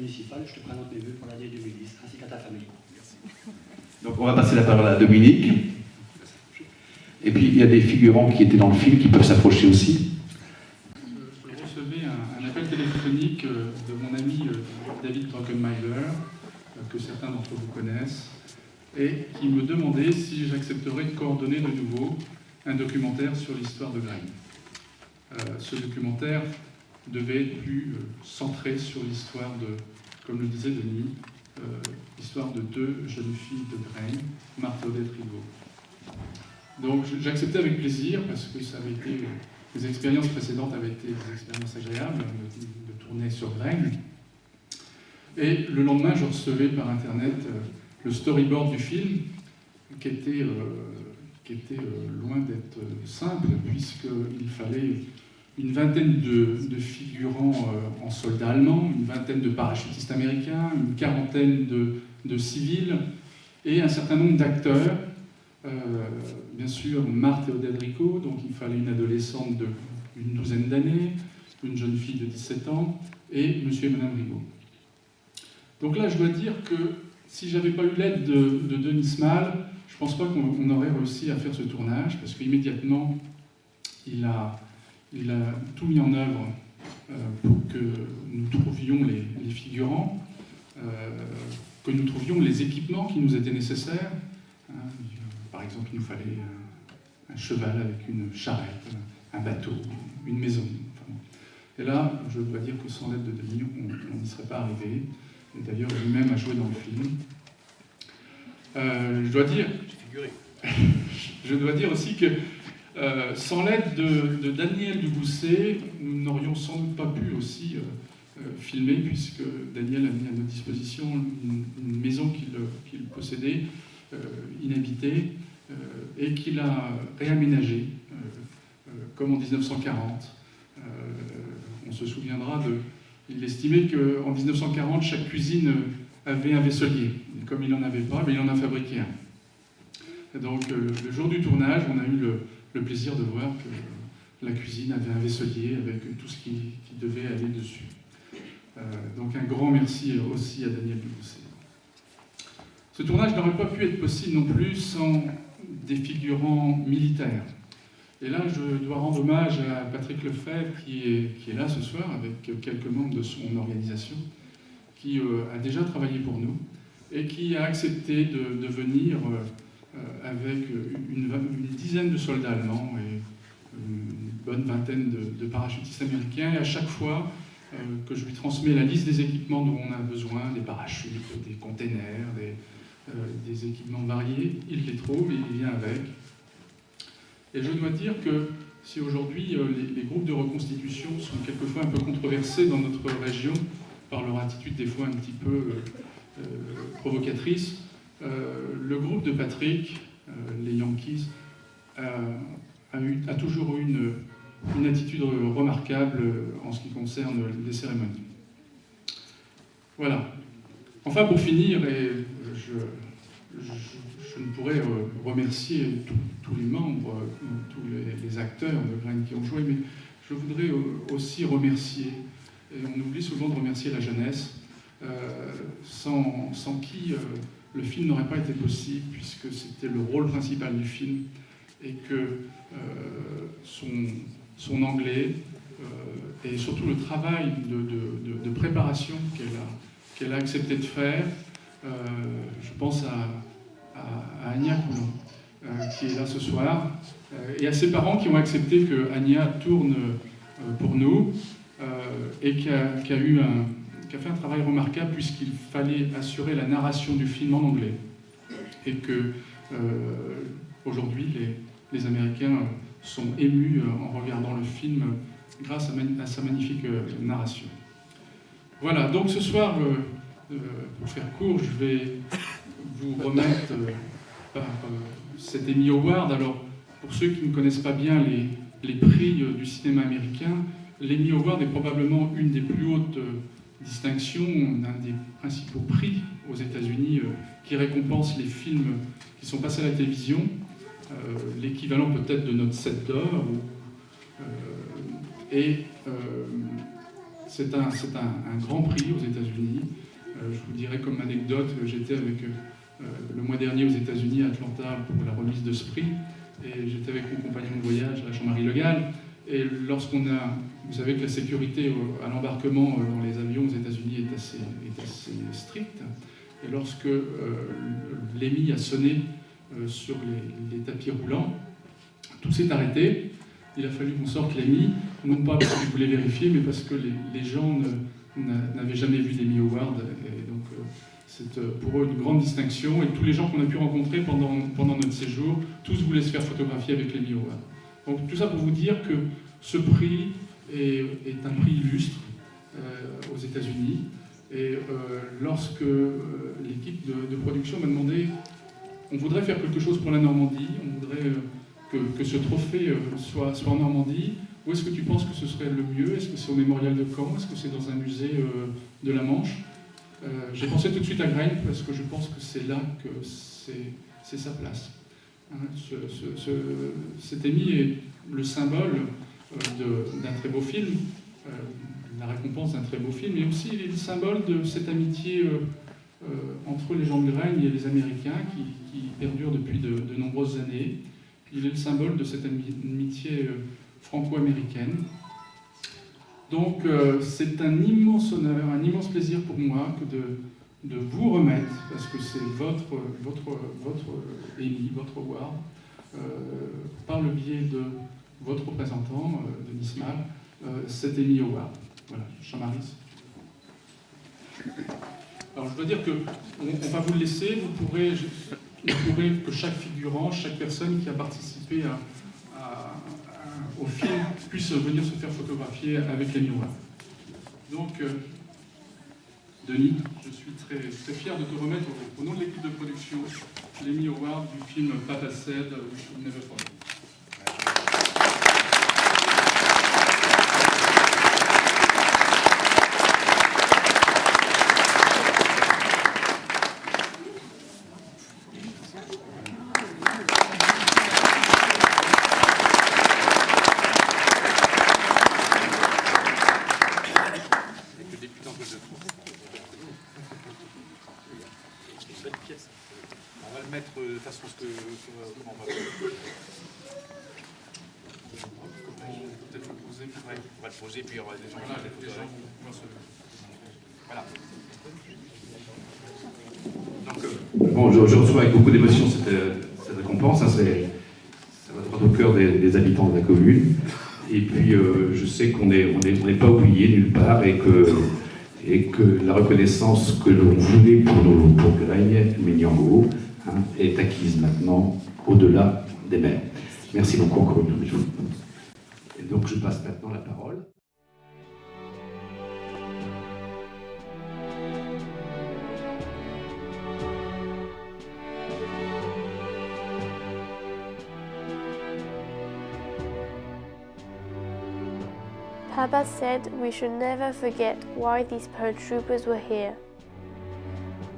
municipal. Je te présente mes vœux pour l'année 2010, ainsi qu'à ta famille. Merci. Donc on va passer la parole à Dominique. Et puis il y a des figurants qui étaient dans le film qui peuvent s'approcher aussi. Je recevais un appel téléphonique de mon ami David Druckenmiller, que certains d'entre vous connaissent, et qui me demandait si j'accepterais de coordonner de nouveau un documentaire sur l'histoire de Graigne. Ce documentaire devait être plus centré sur l'histoire de, comme le disait Denis, l'histoire de deux jeunes filles de Graigne, Marthe et Odette Rigaud. Donc j'acceptais avec plaisir parce que ça avait été, les expériences précédentes avaient été des expériences agréables de tourner sur Graigne. Et le lendemain, je recevais par internet le storyboard du film qui était loin d'être simple puisqu'il fallait une vingtaine de figurants en soldats allemands, une vingtaine de parachutistes américains, une quarantaine de civils et un certain nombre d'acteurs. Bien sûr, Marthe et Odette Rigaud, donc il fallait une adolescente d'une douzaine d'années, une jeune fille de 17 ans et monsieur et madame Rigaud. Donc là, je dois dire que si je n'avais pas eu l'aide de Denis Smale, je ne pense pas qu'on aurait réussi à faire ce tournage, parce qu'immédiatement, il a tout mis en œuvre pour que nous trouvions les figurants, que nous trouvions les équipements qui nous étaient nécessaires. Par exemple, il nous fallait un cheval avec une charrette, un bateau, une maison. Et là, je dois dire que sans l'aide de Denis, on n'y serait pas arrivé. Et d'ailleurs, lui-même a joué dans le film. Je dois dire aussi que sans l'aide de Daniel Dubousset, nous n'aurions sans doute pas pu aussi filmer, puisque Daniel a mis à notre disposition une maison qu'il possédait, inhabitée, et qu'il a réaménagée, comme en 1940. On se souviendra il estimait qu'en 1940, chaque cuisine avait un vaisselier. Et comme il n'en avait pas, il en a fabriqué un. Et donc, le jour du tournage, on a eu le plaisir de voir que la cuisine avait un vaisselier avec tout ce qui devait aller dessus. Donc, un grand merci aussi à Daniel Dubousset. Ce tournage n'aurait pas pu être possible non plus sans des figurants militaires. Et là, je dois rendre hommage à Patrick Lefebvre, qui est là ce soir, avec quelques membres de son organisation, qui a déjà travaillé pour nous, et qui a accepté de venir avec une dizaine de soldats allemands et une bonne vingtaine de parachutistes américains. Et à chaque fois que je lui transmets la liste des équipements dont on a besoin, des parachutes, des containers, des équipements variés, il les trouve et il vient avec. Et je dois dire que si aujourd'hui les groupes de reconstitution sont quelquefois un peu controversés dans notre région par leur attitude des fois un petit peu provocatrice, le groupe de Patrick, les Yankees, a toujours eu une attitude remarquable en ce qui concerne les cérémonies. Voilà. Enfin, pour finir, et je ne pourrais remercier tous les membres, tous les acteurs de Graigne qui ont joué, mais je voudrais aussi remercier, et on oublie souvent de remercier la jeunesse, sans qui le film n'aurait pas été possible, puisque c'était le rôle principal du film, et que son anglais, et surtout le travail de préparation qu'elle a accepté de faire, je pense à Anya Coulon, qui est là ce soir, et à ses parents qui ont accepté que Anya tourne pour nous, et qui a fait un travail remarquable puisqu'il fallait assurer la narration du film en anglais. Et que aujourd'hui, les Américains sont émus en regardant le film grâce à sa magnifique narration. Voilà, donc ce soir, pour faire court, je vais vous remettre cet Emmy Award. Alors, pour ceux qui ne connaissent pas bien les prix du cinéma américain, l'Emmy Award est probablement une des plus hautes distinctions, un des principaux prix aux États-Unis qui récompense les films qui sont passés à la télévision, l'équivalent peut-être de notre 7 d'or. C'est un grand prix aux États-Unis dirais comme anecdote, j'étais avec le mois dernier aux États-Unis, à Atlanta, pour la remise de ce prix, et j'étais avec mon compagnon de voyage, Jean-Marie Le Gall, et lorsqu'on a, vous savez que la sécurité à l'embarquement dans les avions aux États-Unis est assez stricte, et lorsque l'EMI a sonné sur les tapis roulants, tout s'est arrêté. Il a fallu qu'on sorte l'EMI, non pas parce qu'ils voulaient vérifier, mais parce que les gens n'avaient jamais vu l'EMI Award, et donc c'est pour eux une grande distinction, et tous les gens qu'on a pu rencontrer pendant notre séjour, tous voulaient se faire photographier avec l'EMI Award. Donc tout ça pour vous dire que ce prix est un prix illustre aux États-Unis, et lorsque l'équipe de production m'a demandé, on voudrait faire quelque chose pour la Normandie, on voudrait que ce trophée soit en Normandie, où est-ce que tu penses que ce serait le mieux? Est-ce que c'est au Mémorial de Caen? Est-ce que c'est dans un musée de la Manche? J'ai pensé tout de suite à Grain, parce que je pense que c'est là que c'est sa place. Hein, cet EMI est le symbole d'un très beau film, la récompense d'un très beau film, mais aussi il est le symbole de cette amitié entre les gens de Grain et les Américains qui perdure depuis de nombreuses années. Il est le symbole de cette amitié franco-américaine. Donc c'est un immense honneur, un immense plaisir pour moi que de vous remettre, parce que c'est votre EMI, votre award, par le biais de votre représentant, Denis Smale, cet EMI Award. Voilà, Jean-Marie. Alors je dois dire qu'on va vous le laisser, vous pourrez que chaque figurant, chaque personne qui a participé au film puisse venir se faire photographier avec l'EMI Award. Donc, Denis, je suis très, très fier de te remettre au nom de l'équipe de production l'EMI Award du film Papa Said, We Should Never Forget. On va le mettre de façon à ce que on va peut-être le poser, ouais, on va le poser, puis il y aura des gens là, les gens vont se... Voilà. Donc, bon, je reçois avec beaucoup d'émotion cette récompense, hein, ça va droit au cœur des habitants de la commune, et puis je sais qu'on n'est pas oublié nulle part, et que la reconnaissance que l'on voulait pour Grain, Mignango, hein, est acquise maintenant au-delà des mers. Merci beaucoup encore une fois. Et donc je passe maintenant la parole. Papa said we should never forget why these paratroopers were here.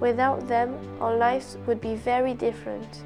Without them, our lives would be very different.